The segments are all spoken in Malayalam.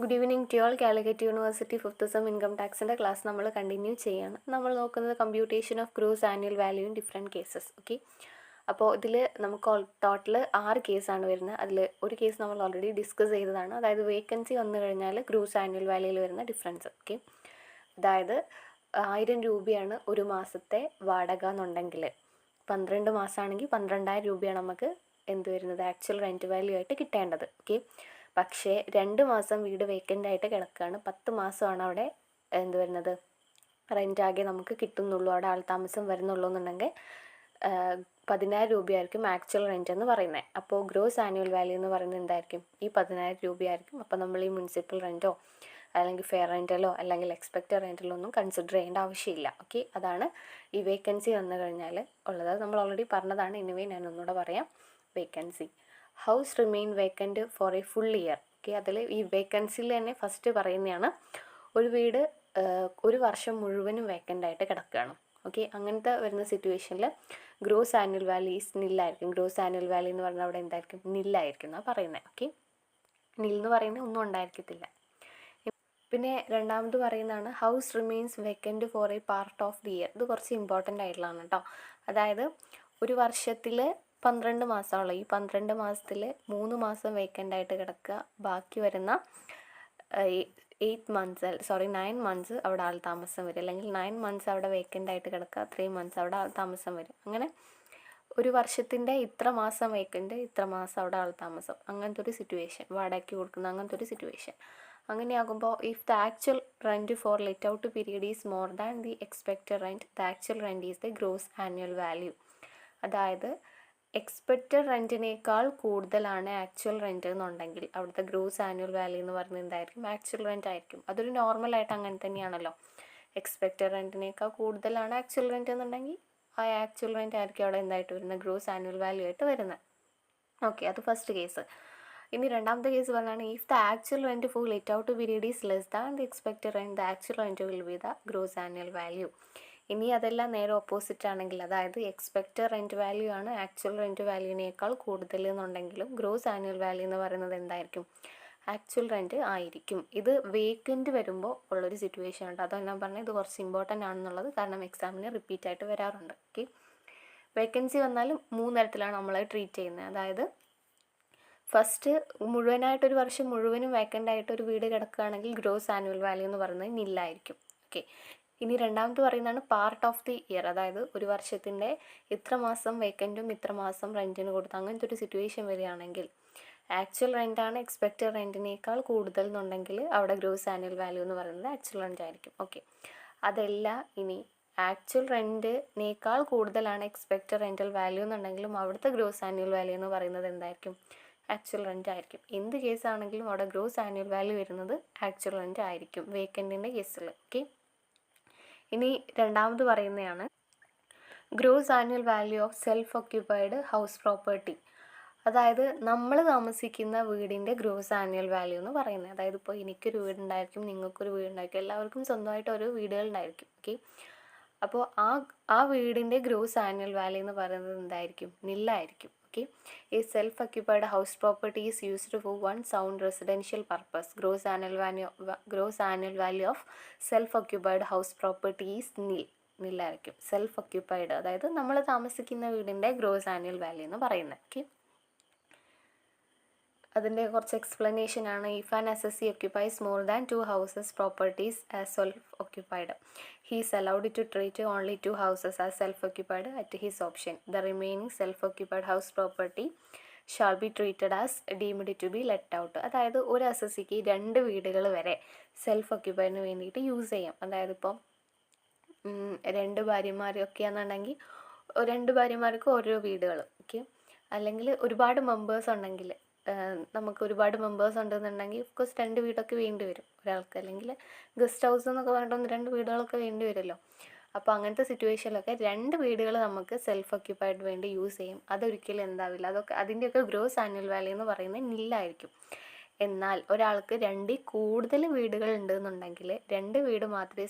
Good evening to all. Calicut university 5th sem income ടാക്സിൻ്റെ ക്ലാസ് നമ്മൾ കണ്ടിന്യൂ ചെയ്യാണ്. നമ്മൾ നോക്കുന്നത് computation of gross annual value in different cases. Okay, അപ്പോൾ ഇതിൽ നമുക്ക് ടോട്ടൽ 6 കേസാണ് വരുന്നത്. അതിൽ ഒരു കേസ് നമ്മൾ ഓൾറെഡി ഡിസ്കസ് ചെയ്തതാണ്. അതായത് വേക്കൻസി വന്നു കഴിഞ്ഞാൽ ഗ്രോസ് ആനുവൽ വാല്യൂയിൽ വരുന്ന ഡിഫറൻസ്. ഓക്കെ, അതായത് 1000 രൂപയാണ് ഒരു മാസത്തെ വാടക എന്നുണ്ടെങ്കിൽ 12 മാസമാണെങ്കിൽ 12,000 രൂപയാണ് നമുക്ക് എന്ത് വരുന്നത് ആക്ച്വൽ റെൻറ്റ് വാല്യൂ ആയിട്ട് കിട്ടേണ്ടത്. ഓക്കെ, പക്ഷേ 2 മാസം വീട് വേക്കൻ്റ് ആയിട്ട് കിടക്കുകയാണ്. 10 മാസമാണ് അവിടെ എന്ത് വരുന്നത് റെൻ്റ് ആകെ നമുക്ക് കിട്ടുന്നുള്ളൂ, അവിടെ ആൾതാമസം വരുന്നുള്ളൂ എന്നുണ്ടെങ്കിൽ 10,000 രൂപയായിരിക്കും ആക്ച്വൽ റെൻറ്റ് എന്ന് പറയുന്നത്. അപ്പോൾ ഗ്രോസ് ആനുവൽ വാല്യൂ എന്ന് പറയുന്നത് എന്തായിരിക്കും? ഈ 10,000 രൂപയായിരിക്കും. അപ്പോൾ നമ്മൾ ഈ മുനിസിപ്പൽ റെൻറ്റോ അല്ലെങ്കിൽ ഫെയർ റെൻറ്റലോ അല്ലെങ്കിൽ എക്സ്പെക്റ്റഡ് റെൻറ്റലോ ഒന്നും കൺസിഡർ ചെയ്യേണ്ട ആവശ്യമില്ല. ഓക്കെ, അതാണ് ഈ വേക്കൻസി വന്നു കഴിഞ്ഞാൽ ഉള്ളത്. നമ്മൾ ഓൾറെഡി പറഞ്ഞതാണ്, എനിവേ ഞാൻ ഒന്നുകൂടെ പറയാം. Vacancy house remain vacant for a full year. Okay, അതിൽ ഈ വേക്കൻസിയിൽ തന്നെ ഫസ്റ്റ് പറയുന്നതാണ് ഒരു വീട് ഒരു വർഷം മുഴുവനും വേക്കൻ്റ് ആയിട്ട് കിടക്കുകയാണ്. ഓക്കെ, അങ്ങനത്തെ വരുന്ന സിറ്റുവേഷനിൽ ഗ്രോസ് ആനുവൽ വാല്യൂ ഈസ് നില്ലായിരിക്കും. ഗ്രോസ് ആനുവൽ വാല്യൂ എന്ന് പറഞ്ഞാൽ അവിടെ എന്തായിരിക്കും? നില്ലായിരിക്കും എന്നാണ് പറയുന്നത്. ഓക്കെ, നിൽ എന്ന് പറയുന്നത് ഒന്നും ഉണ്ടായിരിക്കത്തില്ല. പിന്നെ രണ്ടാമത് പറയുന്നതാണ് house remains vacant for a part of the year. ഇത് കുറച്ച് ഇമ്പോർട്ടൻ്റ് ആയിട്ടുള്ളതാണ് കേട്ടോ. അതായത് ഒരു വർഷത്തിൽ 12 മാസമുള്ള ഈ 12 മാസത്തിൽ 3 മാസം വേക്കൻ്റ് ആയിട്ട് കിടക്കുക, ബാക്കി വരുന്ന 9 മന്ത്സ് അവിടെ ആൾ താമസം വരും. അല്ലെങ്കിൽ 9 മന്ത്സ് അവിടെ വേക്കൻ്റ് ആയിട്ട് കിടക്കുക, 3 മന്ത്സ് അവിടെ ആൾ താമസം വരും. അങ്ങനെ ഒരു വർഷത്തിൻ്റെ ഇത്ര മാസം വേക്കൻ്റ്, ഇത്ര മാസം അവിടെ ആൾ താമസം, അങ്ങനത്തെ ഒരു സിറ്റുവേഷൻ, വാടകയ്ക്ക് കൊടുക്കുന്ന അങ്ങനത്തെ ഒരു സിറ്റുവേഷൻ. അങ്ങനെയാകുമ്പോൾ if the actual rent for let out period is more than the expected rent, the actual rent is the gross annual value. അതായത് എക്സ്പെക്റ്റഡ് റെൻറ്റിനേക്കാൾ കൂടുതലാണ് ആക്ച്വൽ റെൻറ്റ് എന്നുണ്ടെങ്കിൽ അവിടുത്തെ ഗ്രോസ് ആനുവൽ വാല്യൂ എന്ന് പറയുന്നത് എന്തായിരിക്കും? ആക്ച്വൽ റെൻറ്റ് ആയിരിക്കും. അതൊരു നോർമലായിട്ട് അങ്ങനെ തന്നെയാണല്ലോ. എക്സ്പെക്റ്റഡ് റെൻറ്റിനേക്കാൾ കൂടുതലാണ് ആക്ച്വൽ റെൻറ്റ് എന്നുണ്ടെങ്കിൽ ആ ആക്ച്വൽ റെൻറ്റ് ആയിരിക്കും അവിടെ എന്തായിട്ട് വരുന്നത്? ഗ്രോസ് ആനുവൽ വാല്യൂ ആയിട്ട് വരുന്നത്. ഓക്കെ, അത് ഫസ്റ്റ് കേസ്. ഇനി രണ്ടാമത്തെ കേസ് പറഞ്ഞാണ് if the actual rent for let out period is less than the expected rent, the actual rent will be the gross annual value. ഇനി അതെല്ലാം നേരെ ഓപ്പോസിറ്റ് ആണെങ്കിൽ, അതായത് എക്സ്പെക്റ്റഡ് റെൻറ്റ് വാല്യൂ ആണ് ആക്ച്വൽ റെൻറ്റ് വാല്യൂവിനേക്കാൾ കൂടുതൽ എന്നുണ്ടെങ്കിലും ഗ്രോസ് ആനുവൽ വാല്യൂ എന്ന് പറയുന്നത് എന്തായിരിക്കും? ആക്ച്വൽ റെൻറ്റ് ആയിരിക്കും. ഇത് വേക്കൻറ്റ് വരുമ്പോൾ ഉള്ളൊരു സിറ്റുവേഷൻ ഉണ്ട്. അതാണ് ഞാൻ പറഞ്ഞത്, ഇത് കുറച്ച് ഇമ്പോർട്ടൻ്റ് ആണെന്നുള്ളത്. കാരണം എക്സാമിന് റിപ്പീറ്റ് ആയിട്ട് വരാറുണ്ട്. ഓക്കെ, വേക്കൻസി വന്നാലും 3 തരത്തിലാണ് നമ്മൾ ട്രീറ്റ് ചെയ്യുന്നത്. അതായത് ഫസ്റ്റ് മുഴുവനായിട്ടൊരു വർഷം മുഴുവനും വേക്കൻ്റ് ആയിട്ട് ഒരു വീട് കിടക്കുകയാണെങ്കിൽ ഗ്രോസ് ആനുവൽ വാല്യൂ എന്ന് പറയുന്നത് നില്ലായിരിക്കും. ഓക്കെ, ഇനി രണ്ടാമത് പറയുന്നതാണ് പാർട്ട് ഓഫ് ദി ഇയർ. അതായത് ഒരു വർഷത്തിൻ്റെ ഇത്ര മാസം വേക്കൻറ്റും ഇത്ര മാസം റെൻറ്റിന് കൊടുത്ത് അങ്ങനത്തെ ഒരു സിറ്റുവേഷൻ വരികയാണെങ്കിൽ ആക്ച്വൽ റെൻറ്റാണ് എക്സ്പെക്റ്റഡ് റെൻറ്റിനേക്കാൾ കൂടുതൽ എന്നുണ്ടെങ്കിൽ അവിടെ ഗ്രോസ് ആനുവൽ വാല്യൂ എന്ന് പറയുന്നത് ആക്ച്വൽ റെൻറ്റ് ആയിരിക്കും. ഓക്കെ, അതല്ല ഇനി ആക്ച്വൽ റെൻറ്റിനേക്കാൾ കൂടുതലാണ് എക്സ്പെക്റ്റഡ് റെൻറ്റൽ വാല്യൂ എന്നുണ്ടെങ്കിലും അവിടുത്തെ ഗ്രോസ് ആനുവൽ വാല്യൂ എന്ന് പറയുന്നത് എന്തായിരിക്കും? ആക്ച്വൽ റെൻറ്റ് ആയിരിക്കും. എന്ത് കേസാണെങ്കിലും അവിടെ ഗ്രോസ് ആനുവൽ വാല്യൂ വരുന്നത് ആക്ച്വൽ റെൻറ്റ് ആയിരിക്കും വേക്കൻറ്റിൻ്റെ കേസിൽ. ഓക്കെ, ഇനി രണ്ടാമത് പറയുന്നതാണ് gross annual value of self occupied house property. അതായത് നമ്മൾ താമസിക്കുന്ന വീടിൻ്റെ ഗ്രോസ് ആനുവൽ വാല്യൂ എന്ന് പറയുന്നത്. അതായത് ഇപ്പോൾ എനിക്കൊരു വീടുണ്ടായിരിക്കും, നിങ്ങൾക്കൊരു വീടുണ്ടായിരിക്കും, എല്ലാവർക്കും സ്വന്തമായിട്ട് ഓരോ വീടുകളുണ്ടായിരിക്കും. ഓക്കെ, അപ്പോൾ ആ വീടിൻ്റെ ഗ്രോസ് ആനുവൽ വാല്യൂ എന്ന് പറയുന്നത് എന്തായിരിക്കും? നില്ലായിരിക്കും. Okay, a self-occupied house property is used for one sound residential purpose. Gross annual value of self-occupied house property is nil. നില്ലായിരിക്കും. സെൽഫ് ഒക്യുപ്പൈഡ് അതായത് നമ്മൾ താമസിക്കുന്ന വീടിൻ്റെ ഗ്രോസ് ആനുവൽ വാല്യൂ എന്ന് പറയുന്നത്. ഓക്കെ, അതിൻ്റെ കുറച്ച് എക്സ്പ്ലനേഷൻ ആണ്. If an assessee occupies more than 2 houses properties as self-occupied, he is allowed to treat only 2 houses as self-occupied at his option. The remaining self-occupied house property shall be treated as deemed to be let out. അതായത് ഒരു അസസിക്ക് 2 വീടുകൾ വരെ സെൽഫ് ഒക്യുപ്പൈഡിന് വേണ്ടിയിട്ട് യൂസ് ചെയ്യാം. അതായത് ഇപ്പം 2 ഭാര്യമാരൊക്കെയാണെന്നുണ്ടെങ്കിൽ 2 ഭാര്യമാർക്ക് ഓരോ വീടുകൾ. ഓക്കെ, അല്ലെങ്കിൽ ഒരുപാട് മെമ്പേഴ്സ് ഉണ്ടെങ്കിൽ, നമുക്ക് ഒരുപാട് മെമ്പേഴ്സ് ഉണ്ടെന്നുണ്ടെങ്കിൽ ഓഫ്കോഴ്സ് 2 വീടൊക്കെ വേണ്ടി വരും ഒരാൾക്ക്. അല്ലെങ്കിൽ ഗസ്റ്റ് ഹൗസ് എന്നൊക്കെ പറഞ്ഞിട്ട് 2 വീടുകളൊക്കെ വേണ്ടി വരുമല്ലോ. അപ്പോൾ അങ്ങനത്തെ സിറ്റുവേഷനിലൊക്കെ 2 വീടുകൾ നമുക്ക് സെൽഫ് ഒക്യുപ്പൈഡ് വേണ്ടി യൂസ് ചെയ്യും. അതൊരിക്കലും എന്താവില്ല, അതൊക്കെ അതിൻ്റെയൊക്കെ ഗ്രോസ് ആനുവൽ വാല്യൂ എന്ന് പറയുന്നത് നില്ലായിരിക്കും. എന്നാൽ ഒരാൾക്ക് 2 കൂടുതൽ വീടുകൾ ഉണ്ടെന്നുണ്ടെങ്കിൽ 2 വീട് മാത്രമേ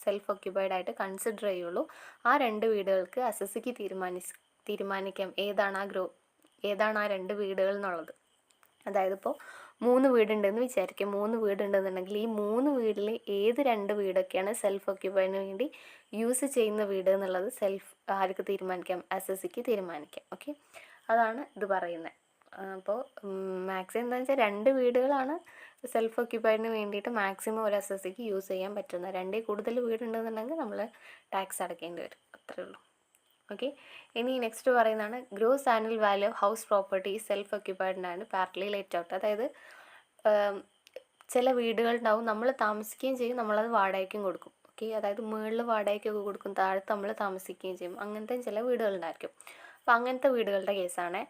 സെൽഫ് ഒക്യുപ്പൈഡ് ആയിട്ട് കൺസിഡർ ചെയ്യുള്ളൂ. ആ 2 വീടുകൾക്ക് അസസിക്ക് തീരുമാനിക്കാം ഏതാണ് ആ 2 വീടുകൾ എന്നുള്ളത്. അതായത് ഇപ്പോൾ 3 വീടുണ്ടെന്ന് വിചാരിക്കുക. 3 വീടുണ്ടെന്നുണ്ടെങ്കിൽ ഈ 3 വീടിൽ ഏത് 2 വീടൊക്കെയാണ് സെൽഫ് ഓക്യുപ്പൈഡിന് വേണ്ടി യൂസ് ചെയ്യുന്ന വീട് എന്നുള്ളത് ആർക്ക് തീരുമാനിക്കാം? SSCക്ക് തീരുമാനിക്കാം. ഓക്കെ, അതാണ് ഇത് പറയുന്നത്. അപ്പോൾ മാക്സിമം എന്താണെന്ന് വെച്ചാൽ 2 വീടുകളാണ് സെൽഫ് ഓക്യുപ്പൈഡിന് വേണ്ടിയിട്ട് മാക്സിമം ഒരു SSCക്ക് യൂസ് ചെയ്യാൻ പറ്റുന്നത്. 2 കൂടുതൽ വീടുണ്ടെന്നുണ്ടെങ്കിൽ നമ്മൾ ടാക്സ് അടയ്ക്കേണ്ടി വരും. അത്രേ ഉള്ളൂ. ഓക്കെ, ഇനി നെക്സ്റ്റ് പറയുന്നതാണ് gross annual value of house property self occupied and partly let out. അതായത് ചില വീടുകളുണ്ടാവും, നമ്മൾ താമസിക്കുകയും ചെയ്യും, നമ്മളത് വാടകയ്ക്കും കൊടുക്കും. ഓക്കെ, അതായത് മുകളിൽ വാടകയ്ക്കൊക്കെ കൊടുക്കും, താഴത്ത് നമ്മൾ താമസിക്കുകയും ചെയ്യും. അങ്ങനത്തെ ചില വീടുകളുണ്ടായിരിക്കും. അപ്പോൾ അങ്ങനത്തെ വീടുകളുടെ കേസാണ്.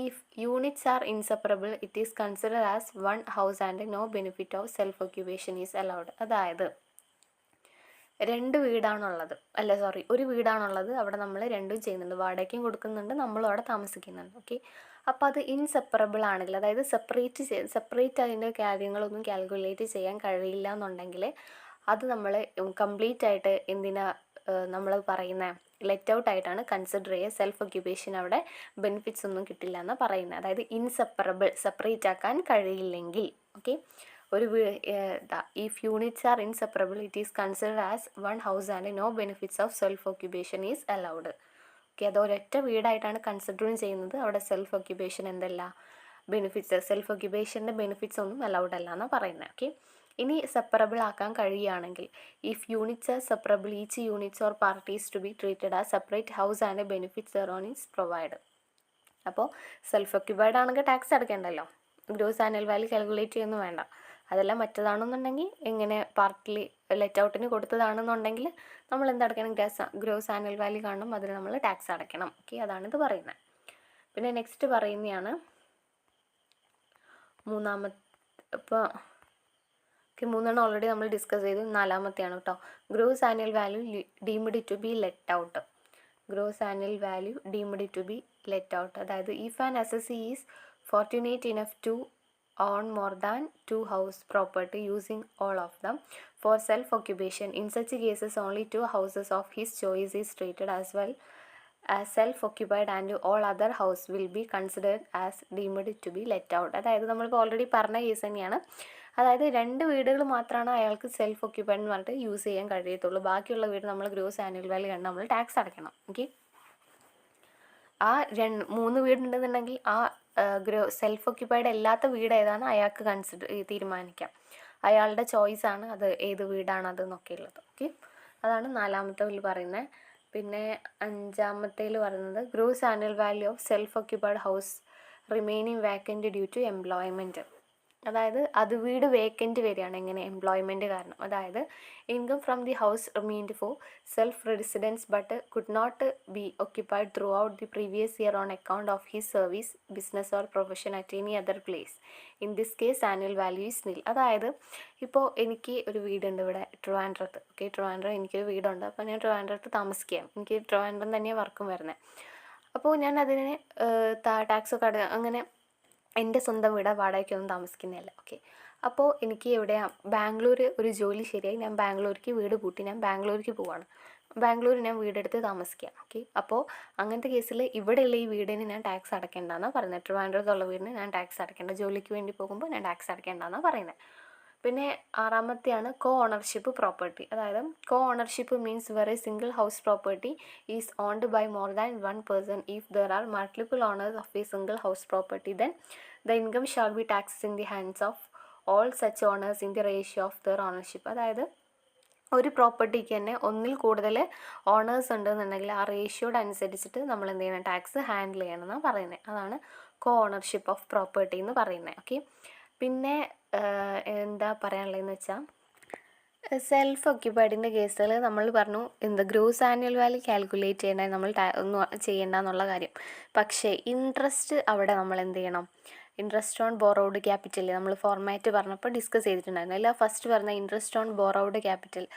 If units are inseparable it is consider as one house and no benefit of self occupation is allowed. അതായത് 2 വീടാണുള്ളത്, ഒരു വീടാണുള്ളത്, അവിടെ നമ്മൾ രണ്ടും ചെയ്യുന്നുണ്ട്, വാടകയ്ക്കും കൊടുക്കുന്നുണ്ട്, നമ്മളും അവിടെ താമസിക്കുന്നുണ്ട്. ഓക്കെ, അപ്പോൾ അത് ഇൻസെപ്പറബിൾ ആണെങ്കിൽ, അതായത് സെപ്പറേറ്റ് അതിൻ്റെ കാര്യങ്ങളൊന്നും കാൽക്കുലേറ്റ് ചെയ്യാൻ കഴിയില്ല എന്നുണ്ടെങ്കിൽ അത് നമ്മൾ കംപ്ലീറ്റ് ആയിട്ട് നമ്മൾ പറയുന്ന ലെറ്റ് ഔട്ട് ആയിട്ടാണ് കൺസിഡർ ചെയ്യുക. സെൽഫ് ഓക്യുപ്പേഷൻ അവിടെ ബെനിഫിറ്റ്സ് ഒന്നും കിട്ടില്ല എന്നാണ് പറയുന്നത്. അതായത് സെപ്പറേറ്റ് ആക്കാൻ കഴിയില്ലെങ്കിൽ. Okay, if units are inseparable it is considered as one house and no benefits of self occupation is allowed. Okay, അത് ഒരൊറ്റ വീടായിട്ടാണ് കൺസിഡർ ചെയ്യുന്നത്. അവിടെ സെൽഫ് ഓക്യുപ്പേഷൻ സെൽഫ് ഓക്യുപ്പേഷൻ്റെ ബെനിഫിറ്റ്സ് ഒന്നും അലൗഡ് അല്ല എന്നാണ് പറയുന്നത്. ഓക്കെ, ഇനി സെപ്പറബിൾ ആക്കാൻ കഴിയുകയാണെങ്കിൽ if units are separable each units or parties to be treated as separate house and benefits thereon is provided. അപ്പോൾ സെൽഫ് ഓക്യുപ്പൈഡ് ആണെങ്കിൽ ടാക്സ് അടയ്ക്കേണ്ടല്ലോ, ഗ്രോസ് ആനുവൽ വാല്യൂ കാൽക്കുലേറ്റ് ചെയ്യുന്നു വേണ്ട. അതെല്ലാം മറ്റതാണെന്നുണ്ടെങ്കിൽ ഇങ്ങനെ പാർട്ട്ലി ലെറ്റ് ഔട്ടിന് കൊടുത്തതാണെന്നുണ്ടെങ്കിൽ നമ്മൾ എന്തടയ്ക്കണം? ഗ്രോസ് ആനുവൽ വാല്യൂ കാണണം, അതിൽ നമ്മൾ ടാക്സ് അടയ്ക്കണം. ഓക്കെ, അതാണിത് പറയുന്നത്. പിന്നെ നെക്സ്റ്റ് പറയുന്നതാണ് ഇപ്പോൾ മൂന്നെണ്ണം ഓൾറെഡി നമ്മൾ ഡിസ്കസ് ചെയ്തു. 4-മത്തെയാണ് കേട്ടോ. Gross annual value deemed to be let out. Gross annual value deemed to be let out. അതായത് if an SSC is fortunate enough to own more than 2 house property using all of them for self occupation, in such cases only 2 houses of his choice is treated as well as self occupied and all other house will be considered as deemed to be let out. അതായത് നമ്മളിപ്പോൾ ഓൾറെഡി പറഞ്ഞ കേസ് തന്നെയാണ്. അതായത് 2 വീടുകൾ മാത്രമാണ് അയാൾക്ക് സെൽഫ് ഓക്യുപ്പൈഡ് എന്ന് പറഞ്ഞിട്ട് യൂസ് ചെയ്യാൻ കഴിയത്തുള്ളൂ. ബാക്കിയുള്ള വീട് നമ്മൾ ഗ്രോസ് ആനുവൽ വാല്യൂ കണ്ട് നമ്മൾ ടാക്സ് അടയ്ക്കണം. ഓക്കെ, ആ 3 വീടുണ്ടെന്നുണ്ടെങ്കിൽ ആ സെൽഫ് ഓക്യുപ്പൈഡ് അല്ലാത്ത വീട് ഏതാണ് അയാൾക്ക് തീരുമാനിക്കാം. അയാളുടെ ചോയ്സാണ് അത് ഏത് വീടാണത് എന്നൊക്കെ ഉള്ളത്. ഓക്കെ, അതാണ് 4-മത്തേൽ പറയുന്നത്. പിന്നെ 5-മത്തേൽ പറയുന്നത് gross annual value of self occupied house remaining vacant due to employment. അതായത് അത് വീട് വേക്കൻറ്റ് വരികയാണ് എങ്ങനെ? എംപ്ലോയ്മെൻറ്റ് കാരണം. അതായത് income from the house remained for self residence but could not be occupied throughout the previous year on account of his service business or profession at any other place. In this case annual value is nil. അതായത് ഇപ്പോൾ എനിക്ക് ഒരു വീടുണ്ട് ഇവിടെ ട്രിവാൻഡ്രത്ത്. ഓക്കെ, ട്രിവാൻഡ്രം എനിക്കൊരു വീടുണ്ട്. അപ്പോൾ ഞാൻ ട്രിവാൻഡ്രത്ത് താമസിക്കാം. എനിക്ക് ട്രിവാൻഡ്രം തന്നെയാണ് വർക്കും വരുന്നത്. അപ്പോൾ ഞാൻ അതിന് ടാക്സൊക്കെ അങ്ങനെ എൻ്റെ സ്വന്തം വീട് വാടകയ്ക്കൊന്നും താമസിക്കുന്നതല്ല. ഓക്കെ, അപ്പോൾ എനിക്ക് എവിടെയാണ് ബാംഗ്ലൂർ ഒരു ജോലി ശരിയായി, ഞാൻ ബാംഗ്ലൂർക്ക് വീട് പൂട്ടി ഞാൻ ബാംഗ്ലൂർക്ക് പോവാണ്. ബാംഗ്ലൂർ ഞാൻ വീടെടുത്ത് താമസിക്കാം. ഓക്കെ, അപ്പോൾ അങ്ങനത്തെ കേസിൽ ഇവിടെയുള്ള ഈ വീടിന് ഞാൻ ടാക്സ് അടയ്ക്കേണ്ടെന്നാണ് പറയുന്നത്. ട്രിവാൻഡ്രത്തുള്ള വീടിന് ഞാൻ ടാക്സ് അടയ്ക്കേണ്ട, ജോലിക്ക് വേണ്ടി പോകുമ്പോൾ ഞാൻ ടാക്സ് അടയ്ക്കേണ്ടെന്നാണ് പറയുന്നത്. പിന്നെ 6-മത്തെയാണ് കോ ഓണർഷിപ്പ് പ്രോപ്പർട്ടി. അതായത് co ownership means where a single house property is owned by more than 1 person. If there are multiple owners of a single house property then the income shall be taxed in the hands of all such owners in the ratio of their ownership. അതായത് ഒരു പ്രോപ്പർട്ടിക്ക് തന്നെ ഒന്നിൽ കൂടുതൽ ഓണേഴ്സ് ഉണ്ടെന്നുണ്ടെങ്കിൽ ആ റേഷ്യോയുടെ അനുസരിച്ചിട്ട് നമ്മൾ എന്ത് ചെയ്യണം? ടാക്സ് ഹാൻഡിൽ ചെയ്യണമെന്നാണ് പറയുന്നത്. അതാണ് കോ ഓണർഷിപ്പ് ഓഫ് പ്രോപ്പർട്ടി എന്ന് പറയുന്നത്. ഓക്കെ, പിന്നെ എന്താ പറയാനുള്ളതെന്ന് വെച്ചാൽ സെൽഫ് ഓക്യുപ്പൈഡിൻ്റെ കേസുകൾ നമ്മൾ പറഞ്ഞു ഗ്രോസ് ആനുവൽ വാല്യൂ കാൽക്കുലേറ്റ് ചെയ്യേണ്ട, നമ്മൾ ഒന്നും ചെയ്യേണ്ട എന്നുള്ള കാര്യം. പക്ഷേ ഇൻട്രസ്റ്റ് അവിടെ നമ്മൾ എന്ത് ചെയ്യണം? ഇൻട്രസ്റ്റ് ഓൺ ബോറോഡ് ക്യാപിറ്റൽ നമ്മൾ ഫോർമാറ്റ് പറഞ്ഞപ്പോൾ ഡിസ്കസ് ചെയ്തിട്ടുണ്ടായിരുന്നു. അല്ല, ഫസ്റ്റ് പറഞ്ഞ ഇൻട്രസ്റ്റ് ഓൺ ബോറോഡ് ക്യാപിറ്റൽ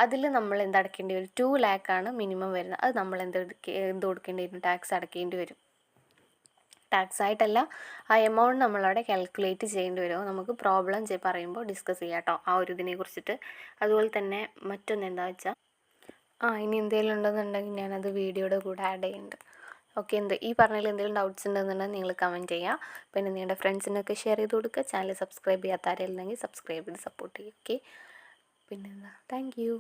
അതിൽ നമ്മൾ അടയ്ക്കേണ്ടി വരും? 2 lakh മിനിമം വരുന്നത്. അത് നമ്മൾ എന്ത് കൊടുക്കേണ്ടി വരും? ടാക്സ് അടയ്ക്കേണ്ടി വരും. ടാക്സ് ആയിട്ടല്ല, ആ എമൗണ്ട് നമ്മളവിടെ കാൽക്കുലേറ്റ് ചെയ്യേണ്ടി വരും. നമുക്ക് പ്രോബ്ലം പറയുമ്പോൾ ഡിസ്കസ് ചെയ്യാം കേട്ടോ ആ ഒരു ഇതിനെ കുറിച്ചിട്ട്. അതുപോലെ തന്നെ മറ്റൊന്ന് എന്താ വെച്ചാൽ ഇനി എന്തെങ്കിലും ഉണ്ടെന്നുണ്ടെങ്കിൽ ഞാനത് വീഡിയോയുടെ കൂടെ ആഡ് ചെയ്യുന്നുണ്ട്. ഓക്കെ, ഈ പറഞ്ഞതിൽ എന്തെങ്കിലും ഡൗട്ട്സ് ഉണ്ടെന്നുണ്ടെങ്കിൽ നിങ്ങൾ കമൻറ്റ് ചെയ്യുക. പിന്നെ നിങ്ങളുടെ ഫ്രണ്ട്സിനൊക്കെ ഷെയർ ചെയ്ത് കൊടുക്കുക. ചാനൽ സബ്സ്ക്രൈബ് ചെയ്യാത്ത ആരെങ്കിലും ഉണ്ടെങ്കിൽ സബ്സ്ക്രൈബ് ചെയ്ത് സപ്പോർട്ട് ചെയ്യുക. ഓക്കെ, പിന്നെന്താ, താങ്ക് യു.